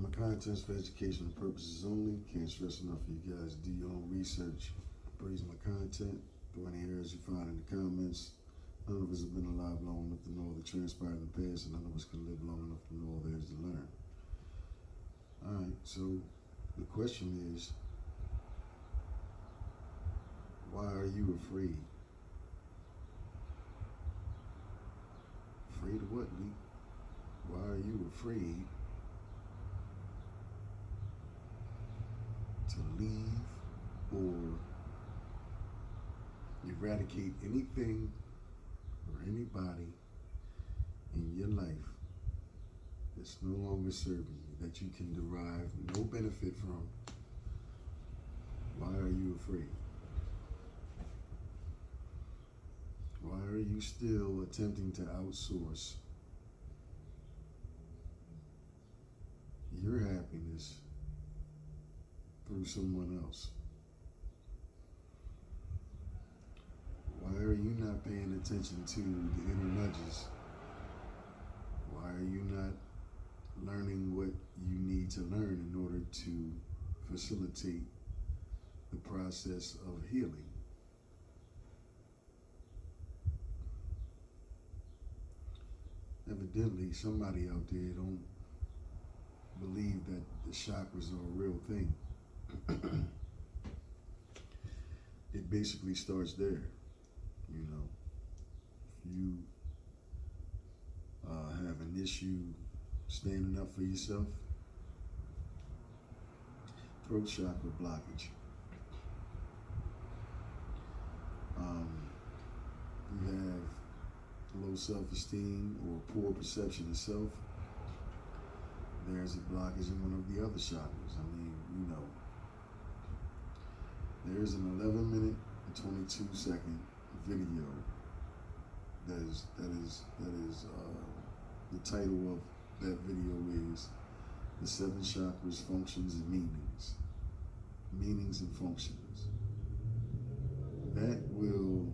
My content's for educational purposes only. Can't stress enough for you guys to do your own research. Praise my content. Through any errors you find in the comments. None of us have been alive long enough to know all that transpired in the past, and none of us can live long enough to know all there is to learn. Alright, so the question is, why are you afraid? Afraid of what, Lee? Why are you afraid to leave or eradicate anything or anybody in your life that's no longer serving you, that you can derive no benefit from? Why are you afraid? Why are you still attempting to outsource your happiness through someone else? Why are you not paying attention to the inner nudges? Why are you not learning what you need to learn in order to facilitate the process of healing? Evidently, somebody out there don't believe that the chakras are a real thing. It basically starts there. You know, if you have an issue standing up for yourself, throat chakra blockage. You have low self-esteem or poor perception of self. There's a blockage in one of the other chakras. I mean, you know, there's an 11-minute and 22-second video that is the title of that video is The Seven Chakras, Functions and Meanings. Meanings and functions. That will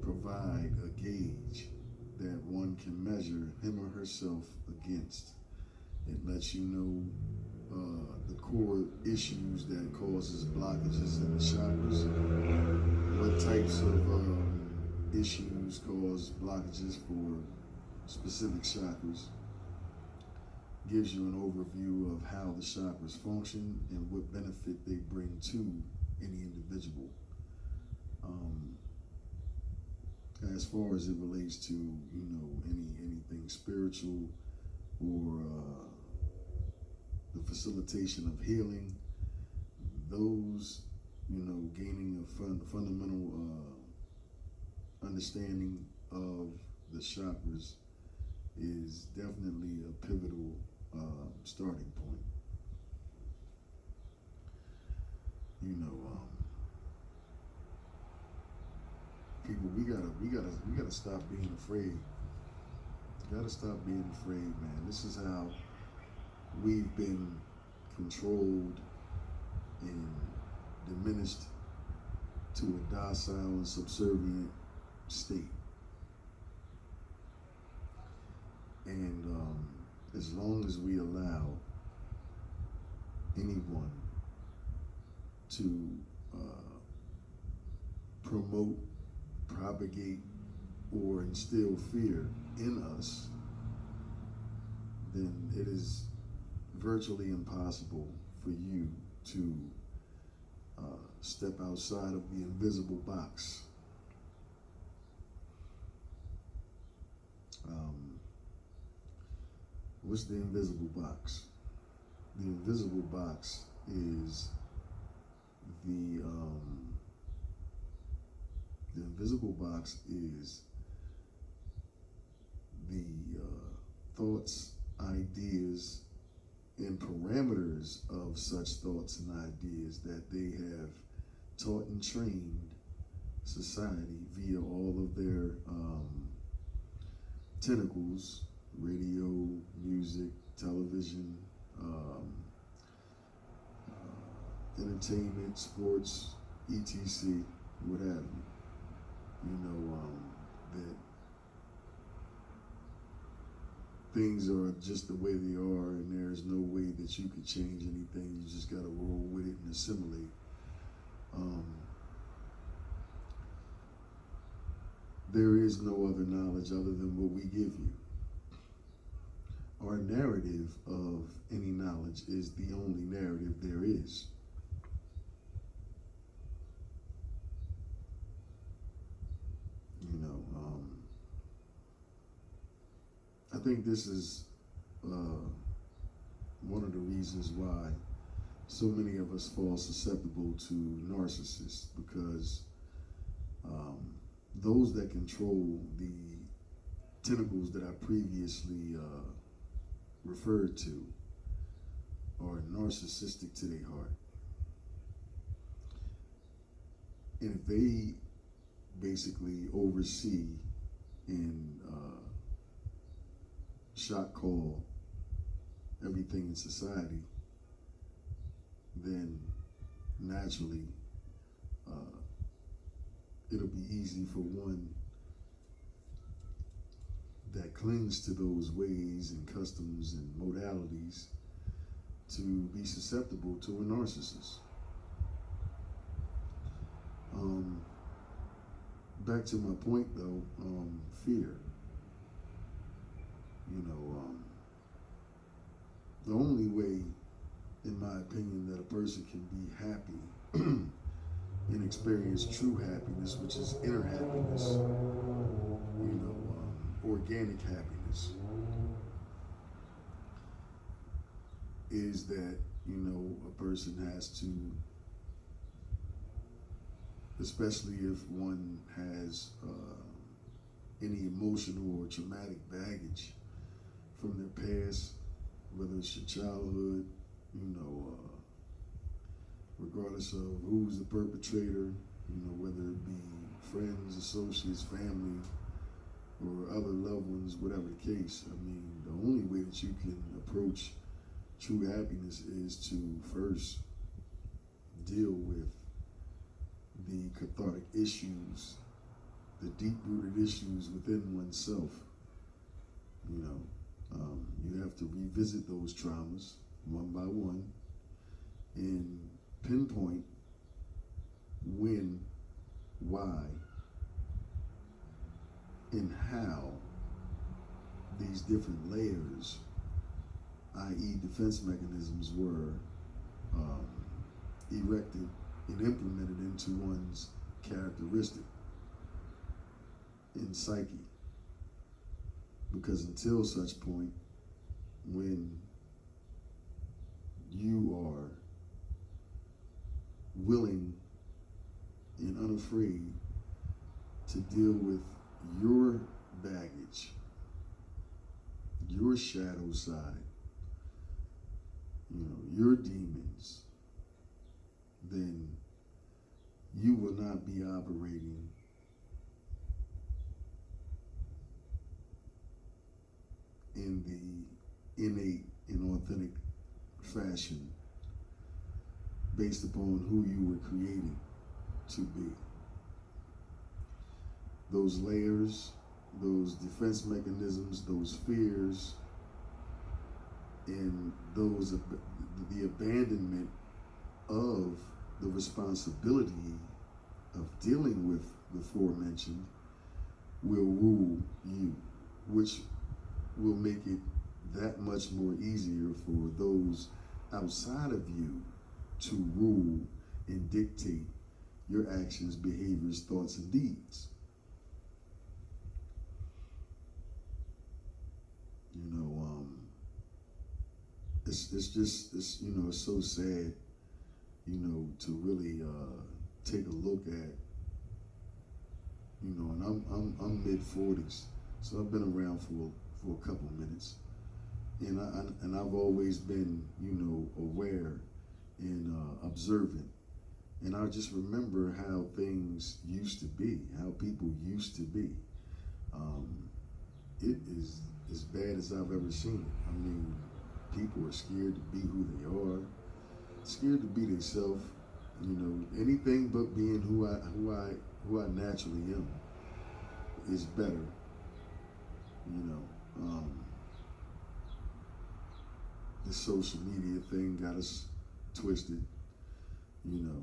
provide a gauge that one can measure him or herself against. It lets you know the core issues that causes blockages in the chakras, what types of issues cause blockages for specific chakras, gives you an overview of how the chakras function and what benefit they bring to any individual. As far as it relates to, you know, anything spiritual or the facilitation of healing, those, you know, gaining a fundamental understanding of the chakras is definitely a pivotal starting point. You know, people, we gotta stop being afraid. Gotta stop being afraid, man. This is how we've been controlled and diminished to a docile and subservient state. And as long as we allow anyone to promote, propagate, or instill fear in us, then it is virtually impossible for you to step outside of the invisible box. What's the invisible box? The invisible box is the invisible box is the thoughts, ideas, and parameters of such thoughts and ideas that they have taught and trained society via all of their tentacles, radio, music, television, entertainment, sports, etc., what have you. You know, that things are just the way they are, and there's no way that you can change anything. You just got to roll with it and assimilate. Um, there is no other knowledge other than what we give you. Our narrative of any knowledge is the only narrative there is. You know, I think this is one of the reasons why so many of us fall susceptible to narcissists, because those that control the tentacles that I previously referred to are narcissistic to their heart. And if they basically oversee and shot call everything in society, then naturally it'll be easy for one that clings to those ways and customs and modalities to be susceptible to a narcissist. Back to my point though, fear. You know, the only way, in my opinion, that a person can be happy and experience true happiness, which is inner happiness, you know, organic happiness, is that, you know, a person has to, especially if one has any emotional or traumatic baggage from their past, whether it's your childhood, you know, regardless of who's the perpetrator, you know, whether it be friends, associates, family, or other loved ones, whatever the case. I mean, the only way that you can approach true happiness is to first deal with the cathartic issues, the deep-rooted issues within oneself. You know, you have to revisit those traumas one by one and pinpoint when, why, and how these different layers, i.e. defense mechanisms, were erected and implemented into one's characteristic and psyche. Because until such point, when you are willing and unafraid to deal with your baggage, your shadow side, you know, your demons, then you will not be operating in the innate and authentic fashion based upon who you were created to be. Those layers, those defense mechanisms, those fears, and the abandonment of the responsibility of dealing with the aforementioned will rule you, which will make it that much more easier for those outside of you to rule and dictate your actions, behaviors, thoughts, and deeds. You know, it's you know, it's so sad, you know, to really take a look at, you know, and I'm mid-40s, so I've been around for a couple minutes, and I've always been, you know, aware and observant, and I just remember how things used to be, how people used to be. It is as bad as I've ever seen it. I mean, people are scared to be who they are, scared to be themselves. You know, anything but being who I naturally am is better. You know, this social media thing got us twisted. You know,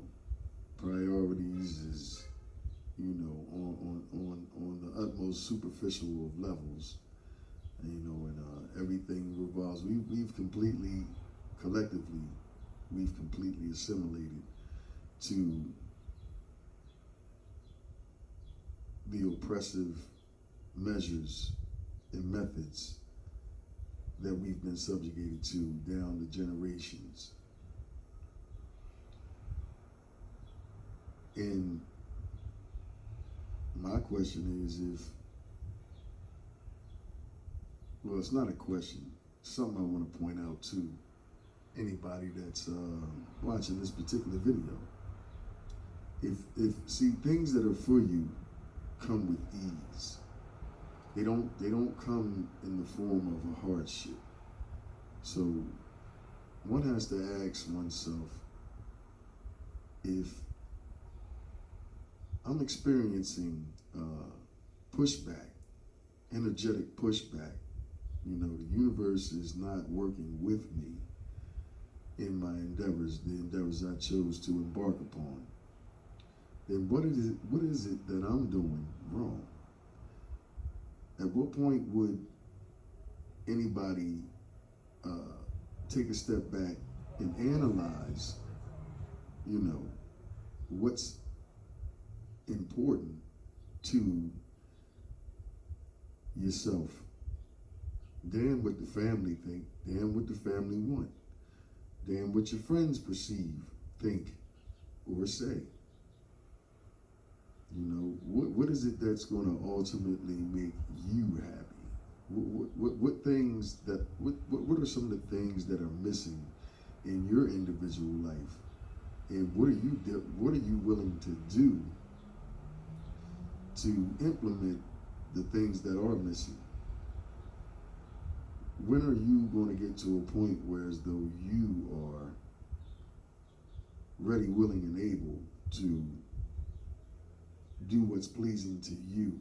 priorities is, you know, on the utmost superficial of levels. And, you know, and everything revolves. We've completely, collectively, we've completely assimilated to the oppressive measures and methods that we've been subjugated to down the generations. And my question is well, it's not a question, something I want to point out to anybody that's watching this particular video. If see, things that are for you come with ease. They don't come in the form of a hardship. So one has to ask oneself, if I'm experiencing pushback, energetic pushback, you know, the universe is not working with me in my endeavors, the endeavors I chose to embark upon, then what is it that I'm doing wrong? At what point would anybody take a step back and analyze, you know, what's important to yourself? Damn what the family think, damn what the family want, damn what your friends perceive, think, or say. You know, what is it that's going to ultimately make you happy? What things that what are some of the things that are missing in your individual life, and what are you willing to do to implement the things that are missing? When are you going to get to a point where, as though you are ready, willing, and able to do what's pleasing to you,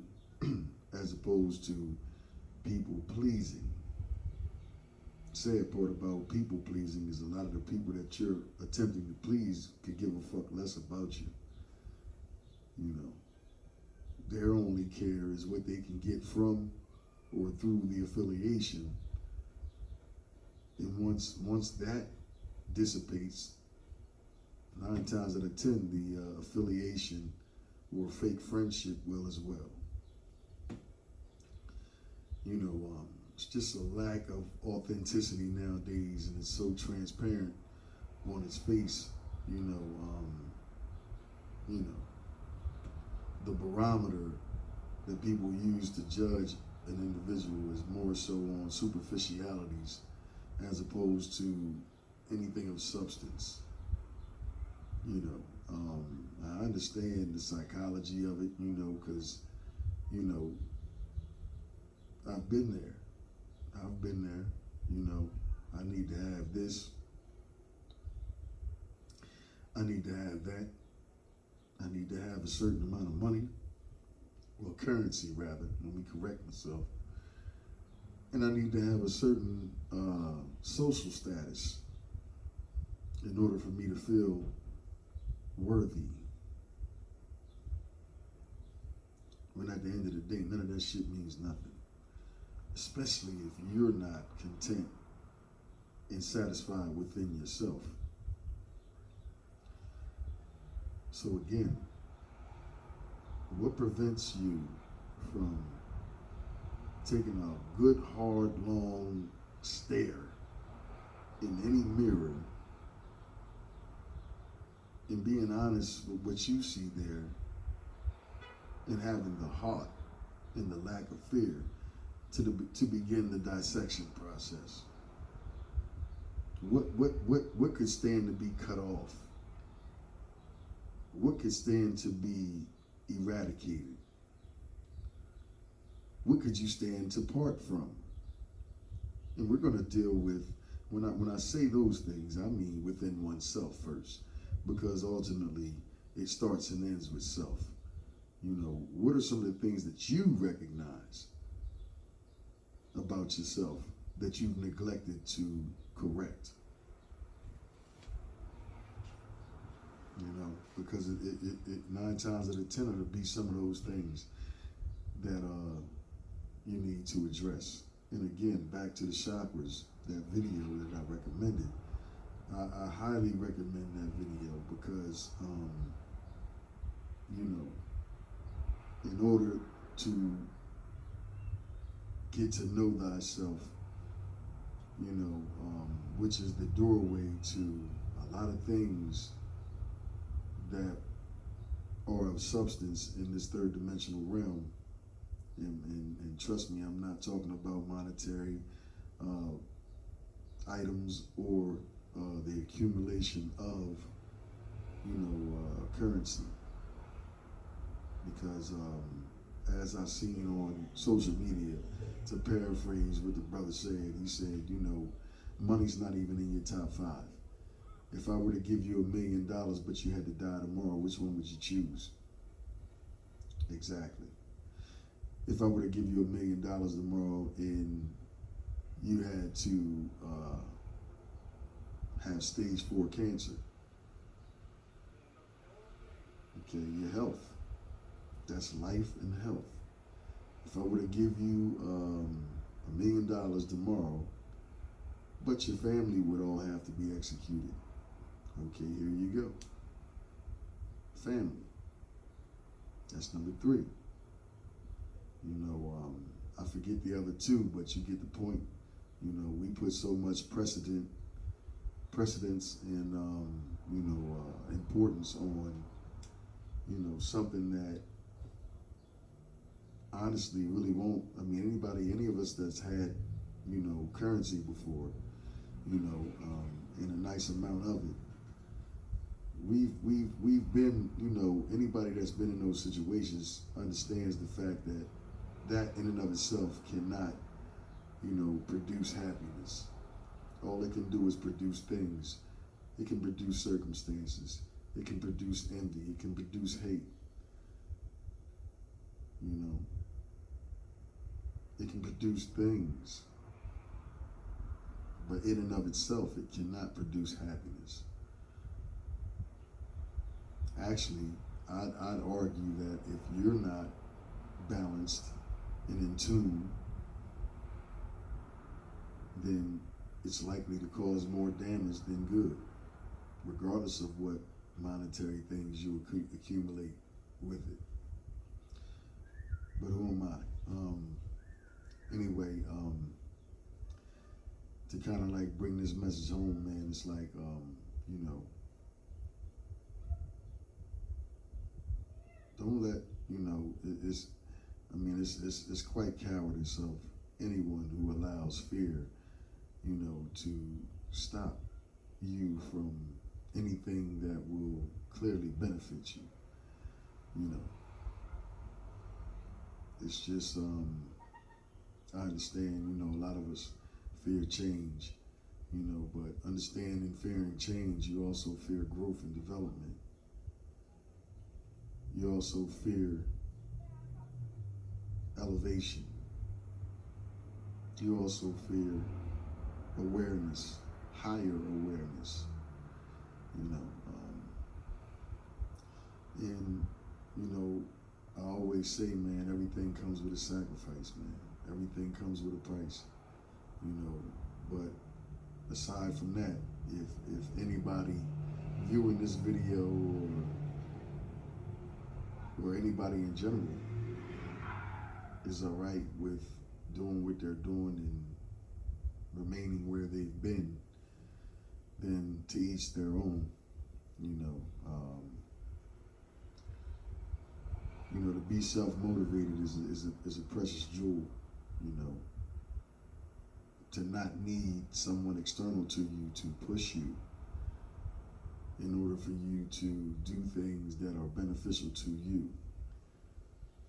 as opposed to people pleasing? Sad part about people pleasing is a lot of the people that you're attempting to please could give a fuck less about you. You know, their only care is what they can get from or through the affiliation. And once that dissipates, 9 times out of 10, the affiliation or fake friendship will as well. You know, it's just a lack of authenticity nowadays, and it's so transparent on its face. You know, the barometer that people use to judge an individual is more so on superficialities as opposed to anything of substance. You know, I understand the psychology of it, you know, because, you know, I've been there. You know, I need to have this. I need to have that. I need to have a certain amount of money, well, currency rather, let me correct myself. And I need to have a certain social status in order for me to feel worthy. When at the end of the day, none of that shit means nothing. Especially if you're not content and satisfied within yourself. So again, what prevents you from taking a good, hard, long stare in any mirror and being honest with what you see there, and having the heart and the lack of fear to begin the dissection process? What could stand to be cut off? What could stand to be eradicated? What could you stand to part from? And we're going to deal with, when I say those things, I mean within oneself first, because ultimately it starts and ends with self. You know, what are some of the things that you recognize about yourself that you've neglected to correct. You know, because it 9 times out of 10 it'll be some of those things that you need to address. And again, back to the chakras, that video that I recommended. I highly recommend that video because, you know, in order to get to know thyself, you know, which is the doorway to a lot of things that are of substance in this third dimensional realm. And trust me, I'm not talking about monetary items or the accumulation of, you know, currency. Because as I've seen on social media, to paraphrase what the brother said, he said, you know, money's not even in your top 5. If I were to give you $1 million, but you had to die tomorrow, which one would you choose? Exactly. If I were to give you $1 million tomorrow and you had to have stage 4 cancer, okay, your health, that's life and health. If I were to give you $1 million tomorrow, but your family would all have to be executed, okay, here you go. Family. That's number 3. You know, I forget the other 2, but you get the point. You know, we put so much precedence and you know, importance on, you know, something that honestly really won't. I mean, any of us that's had, you know, currency before, you know, and a nice amount of it, we've been, you know, anybody that's been in those situations understands the fact that in and of itself cannot, you know, produce happiness. All it can do is produce things. It can produce circumstances. It can produce envy. It can produce hate. You know, it can produce things, but in and of itself, it cannot produce happiness. Actually, I'd argue that if you're not balanced and in tune, then it's likely to cause more damage than good, regardless of what monetary things you accumulate with it. But who am I? Anyway, to kind of like bring this message home, man, it's like, you know, don't let, you know, it's quite cowardice of anyone who allows fear, you know, to stop you from anything that will clearly benefit you. You know, it's just, I understand, you know, a lot of us fear change, you know, but understanding fearing change, you also fear growth and development. You also fear elevation. You also fear awareness, higher awareness, you know. And, you know, I always say, man, everything comes with a sacrifice, man. Everything comes with a price, you know. But aside from that, if anybody viewing this video or anybody in general is all right with doing what they're doing and remaining where they've been, then to each their own, you know. You know, to be self-motivated is a precious jewel, you know. To not need someone external to you to push you in order for you to do things that are beneficial to you.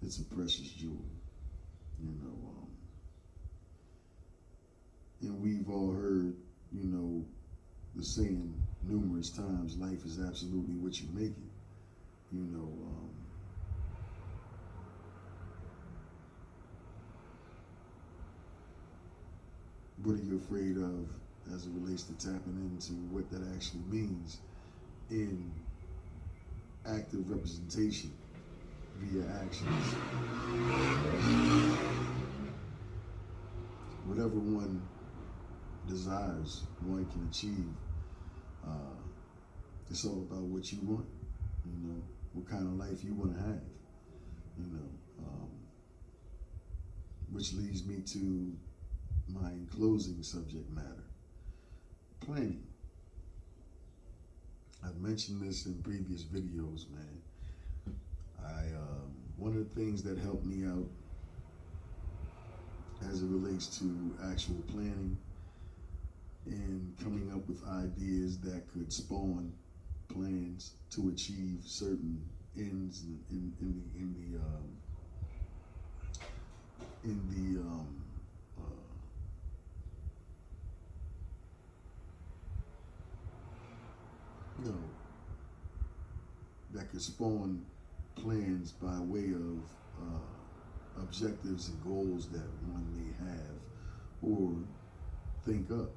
It's a precious jewel, you know. And we've all heard, you know, the saying numerous times, life is absolutely what you make it, you know. what are you afraid of as it relates to tapping into what that actually means in active representation via actions? Whatever one desires, one can achieve. It's all about what you want, what kind of life you want to have, which leads me to my closing subject matter, planning. I've mentioned this in previous videos, man. One of the things that helped me out as it relates to actual planning and coming up with ideas that could spawn plans to achieve certain ends that could spawn plans by way of objectives and goals that one may have or think up.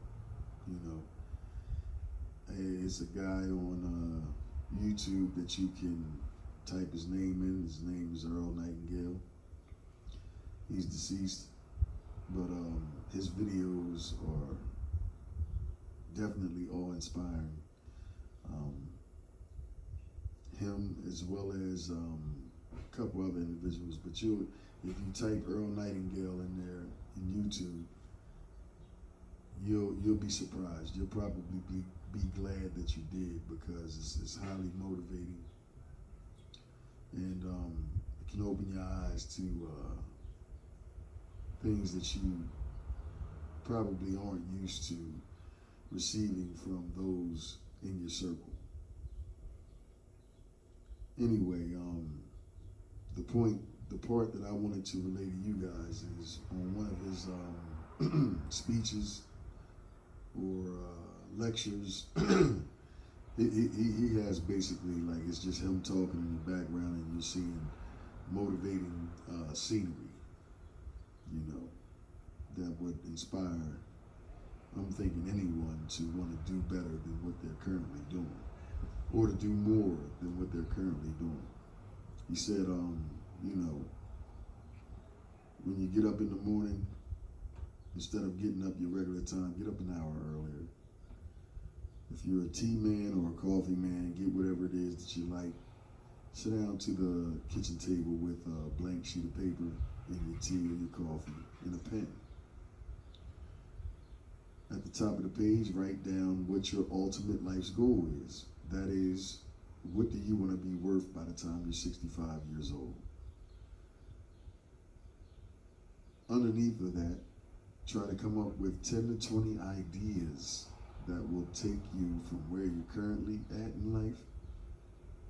It's a guy on YouTube that you can type his name in. His name is Earl Nightingale. He's deceased, but his videos are definitely awe-inspiring. Him as well as a couple other individuals, but if you type Earl Nightingale in there in YouTube, you'll be surprised. You'll probably be glad that you did, because it's highly motivating, and it can open your eyes to things that you probably aren't used to receiving from those in your circle. Anyway, the part that I wanted to relay to you guys is on one of his speeches or lectures. he has basically, like, it's just him talking in the background, and you're seeing motivating scenery, that would inspire, I'm thinking, anyone to want to do better than what they're currently doing, or to do more than what they're currently doing. He said, when you get up in the morning, instead of getting up your regular time, get up an hour earlier. If you're a tea man or a coffee man, get whatever it is that you like. Sit down to the kitchen table with a blank sheet of paper and your tea or your coffee and a pen. At the top of the page, write down what your ultimate life's goal is. That is, what do you want to be worth by the time you're 65 years old? Underneath of that, try to come up with 10 to 20 ideas that will take you from where you're currently at in life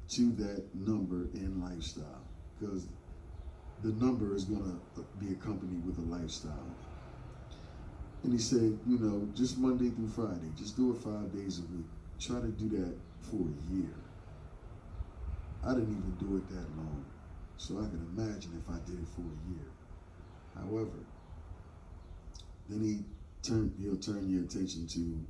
to that number in lifestyle. Because the number is going to be accompanied with a lifestyle. And he said, just Monday through Friday, just do it 5 days a week. Try to do that for a year. I didn't even do it that long, so I can imagine if I did it for a year. However, then he'll turn your attention to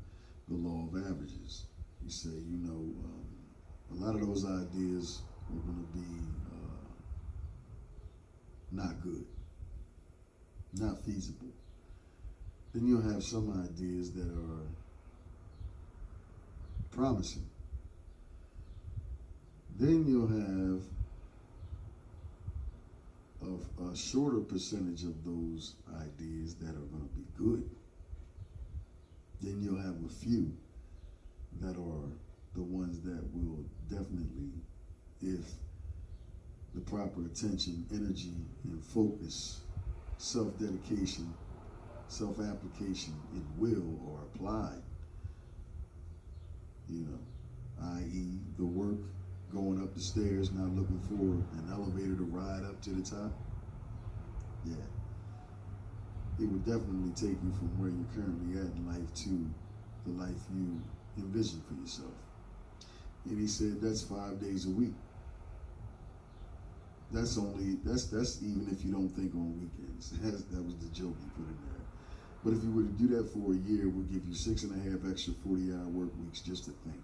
the law of averages. He say, a lot of those ideas are going to be not good, not feasible. Then you'll have some ideas that are promising. Then you'll have a shorter percentage of those ideas that are going to be good. Then you'll have a few that are the ones that will definitely, if the proper attention, energy, and focus, self-dedication, self-application, and will are applied, i.e. the work, going up the stairs, not looking for an elevator to ride up to the top. Yeah. It would definitely take you from where you're currently at in life to the life you envision for yourself. And he said that's 5 days a week. That's even if you don't think on weekends. That was the joke he put in there. But if you were to do that for a year, it would give you 6.5 extra 40-hour work weeks just to think.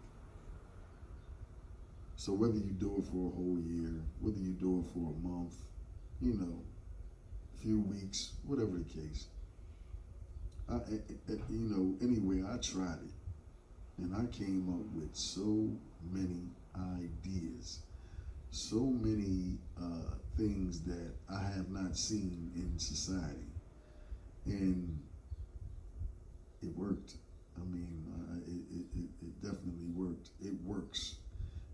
So whether you do it for a whole year, whether you do it for a month, you know, a few weeks, whatever the case, anyway, I tried it. And I came up with so many ideas, so many things that I have not seen in society. And it worked. I mean, it definitely worked. It works.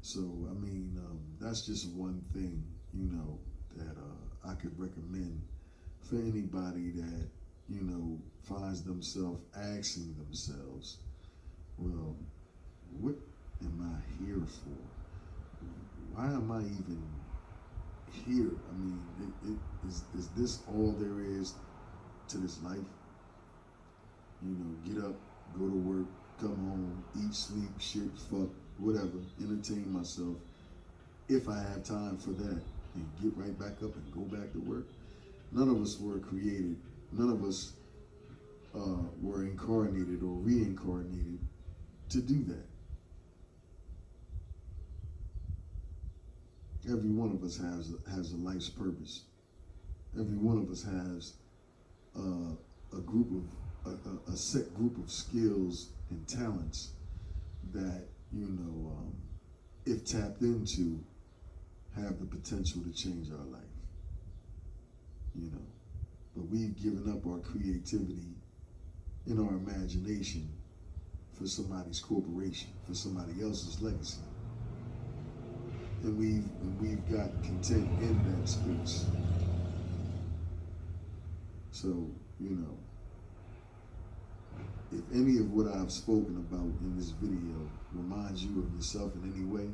So, I mean, that's just one thing, you know, that I could recommend for anybody that, you know, finds themselves asking themselves, well, what am I here for? Why am I even here? I mean, is this all there is to this life? You know, get up, go to work, come home, eat, sleep, shit, fuck, whatever, entertain myself, if I have time for that, and get right back up and go back to work. None of us were created, none of us were incarnated or reincarnated to do that. Every one of us has a life's purpose. Every one of us has a set group of skills and talents that, you know, if tapped into, have the potential to change our life. You know, but we've given up our creativity and our imagination for somebody's corporation, for somebody else's legacy. And we've got content in that space. So, you know, if any of what I've spoken about in this video reminds you of yourself in any way,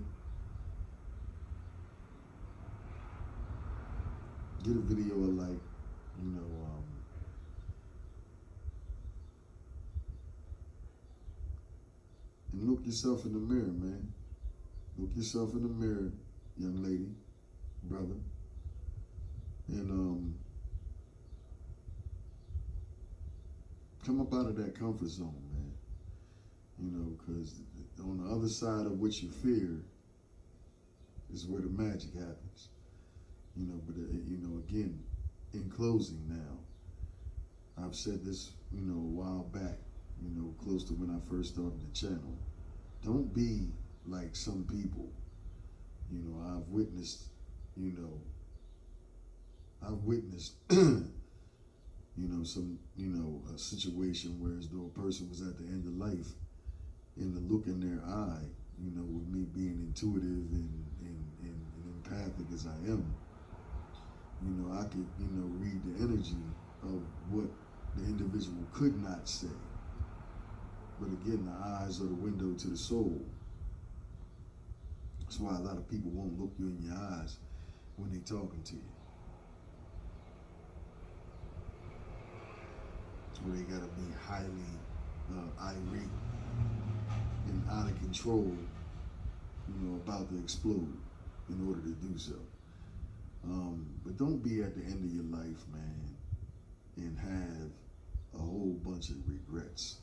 get a video a like, you know, and look yourself in the mirror, man. Look yourself in the mirror, young lady, brother, and come up out of that comfort zone, man. You know, because on the other side of what you fear is where the magic happens. You know, but you know, again, in closing now, I've said this, you know, a while back, you know, close to when I first started the channel. Don't be like some people. You know, I've witnessed, you know, a situation where as though a person was at the end of life, and the look in their eye, you know, with me being intuitive and empathic as I am, you know, I could, you know, read the energy of what the individual could not say. But again, the eyes are the window to the soul. That's why a lot of people won't look you in your eyes when they're talking to you. Where they gotta be highly irate and out of control, you know, about to explode in order to do so. But don't be at the end of your life, man, and have a whole bunch of regrets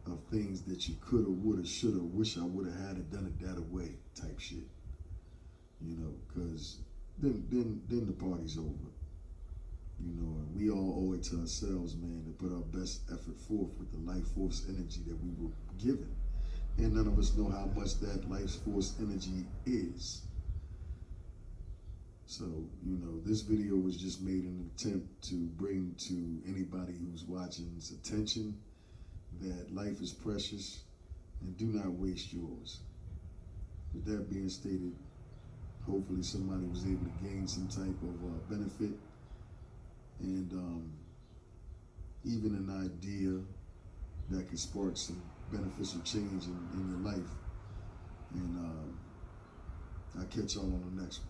of things that you coulda, woulda, shoulda, wish I woulda had it, done it that way type shit. You know, because then the party's over. You know, and we all owe it to ourselves, man, to put our best effort forth with the life force energy that we were given. And none of us know how much that life force energy is. So, you know, this video was just made in an attempt to bring to anybody who's watching's attention that life is precious and do not waste yours. With that being stated, hopefully somebody was able to gain some type of benefit and even an idea that could spark some beneficial change in your life. And I'll catch y'all on the next one.